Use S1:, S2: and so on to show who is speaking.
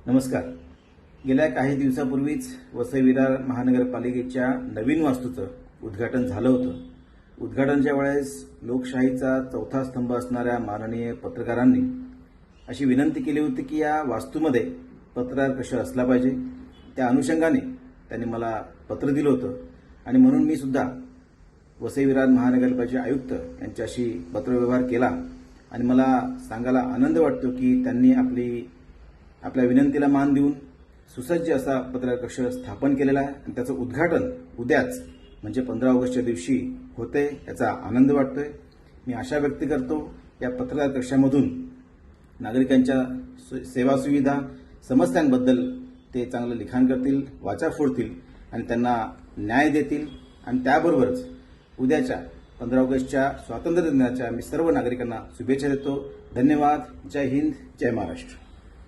S1: नमस्कार. गेल्या काही दिवसापूर्वीच वसई विरार महानगरपालिकेच्या नवीन वास्तूचं उद्घाटन झालं होतं. उद्घाटनाच्या वेळेस लोकशाहीचा चौथा स्तंभ असणाऱ्या माननीय पत्रकारांनी अशी विनंती केली होती की या वास्तूमध्ये पत्रकार कशा असला पाहिजे. त्या अनुषंगाने त्यांनी मला पत्र दिलं होतं आणि म्हणून मी सुद्धा वसई विरार महानगरपालिकेचे आयुक्त यांच्याशी पत्रव्यवहार केला आणि मला सांगायला आनंद वाटतो की त्यांनी आपल्या विनंतीला मान देऊन सुसज्ज असा पत्रकार कक्ष स्थापन केलेला आहे आणि त्याचं उद्घाटन उद्याच म्हणजे 15 ऑगस्टच्या दिवशी होते. याचा आनंद वाटतोय. मी आशा व्यक्त करतो या पत्रकार कक्षामधून नागरिकांच्या सेवा सुविधा समस्यांबद्दल ते चांगलं लिखाण करतील, वाचा फोडतील आणि त्यांना न्याय देतील. आणि त्याबरोबरच उद्याच्या 15 ऑगस्टच्या स्वातंत्र्य दिनाच्या मी सर्व नागरिकांना शुभेच्छा देतो. धन्यवाद. जय हिंद, जय महाराष्ट्र.